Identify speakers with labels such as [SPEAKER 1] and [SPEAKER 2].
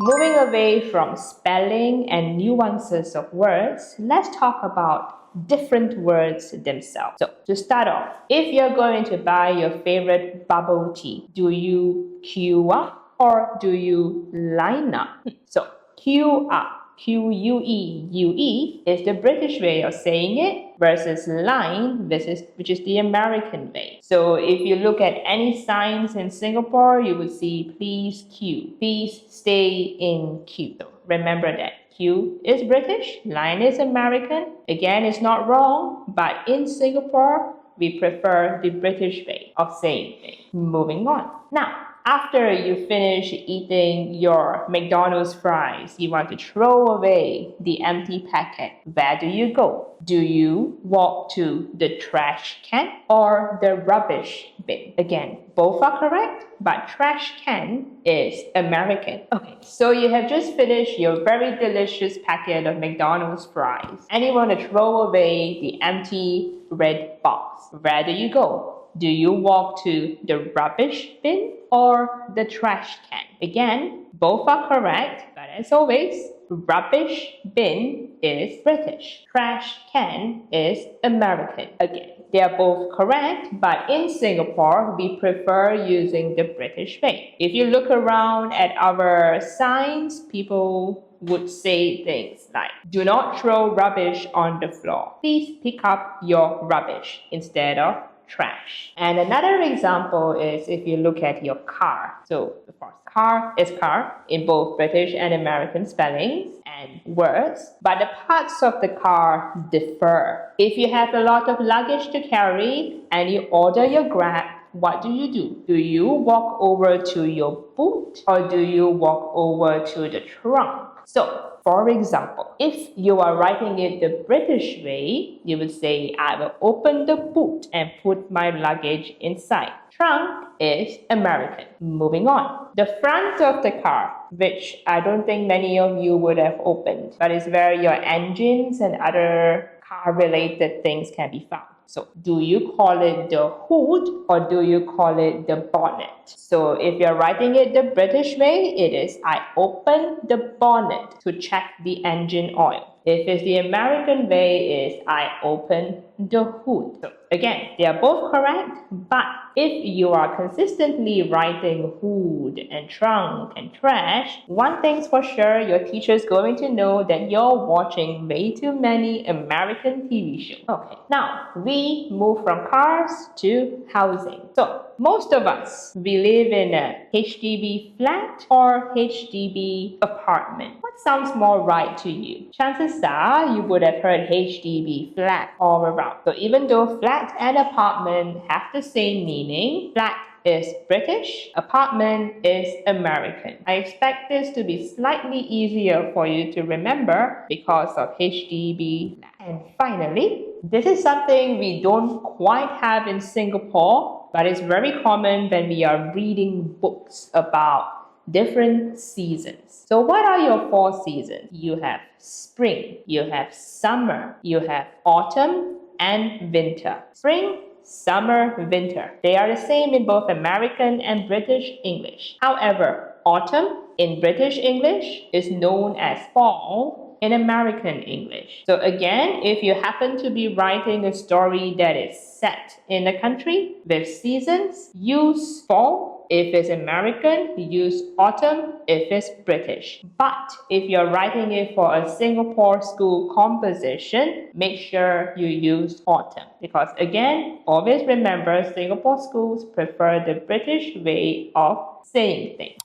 [SPEAKER 1] Moving away from spelling and nuances of words, let's talk about different words themselves. So, to start off, if you're going to buy your favorite bubble tea, do you queue up or do you line up? So, queue up. Queue is the British way of saying it versus line, which is the American way. So if you look at any signs in Singapore, you would see please queue, please stay in queue. So remember that. Queue is British, line is American. Again, it's not wrong, but in Singapore, we prefer the British way of saying things. Moving on. Now, after you finish eating your McDonald's fries, you want to throw away the empty packet. Where do you go? Do you walk to the trash can or the rubbish bin? Again, both are correct, but trash can is American. Okay, so you have just finished your very delicious packet of McDonald's fries and you want to throw away the empty red box. Where do you go? Do you walk to the rubbish bin or the trash can? Again, both are correct, but as always, rubbish bin is British. Trash can is American. Again, they are both correct, but in Singapore, we prefer using the British way. If you look around at our signs, people would say things like, do not throw rubbish on the floor. Please pick up your rubbish instead of trash. And another example is if you look at your car. So of course, car is car in both British and American spellings and words, but the parts of the car differ. If you have a lot of luggage to carry and you order your Grab, what do? Do you walk over to your boot or do you walk over to the trunk? So, for example, if you are writing it the British way, you would say, I will open the boot and put my luggage inside. Trunk is American. Moving on. The front of the car, which I don't think many of you would have opened, but is where your engines and other car-related things can be found. So, do you call it the hood or do you call it the bonnet? So, if you're writing it the British way, it is I open the bonnet to check the engine oil. If it's the American way, is I open the hood. So, again, they are both correct, but if you are consistently writing hood and trunk and trash, one thing's for sure, your teacher is going to know that you're watching way too many American TV shows. Okay, now we move from cars to housing. So, most of us, we live in a HDB flat or HDB apartment. What sounds more right to you? Chances are you would have heard HDB flat all around. So even though flat and apartment have the same meaning, flat is British, apartment is American. I expect this to be slightly easier for you to remember because of HDB. And finally, this is something we don't quite have in Singapore, but it's very common when we are reading books about different seasons. So what are your four seasons? You have spring, you have summer, you have autumn, and winter. Spring, summer, winter. They are the same in both American and British English. However, autumn in British English is known as fall in American English. So again, if you happen to be writing a story that is set in a country with seasons, use fall. If it's American, use autumn if it's British. But if you're writing it for a Singapore school composition, make sure you use autumn. Because again, always remember Singapore schools prefer the British way of saying things.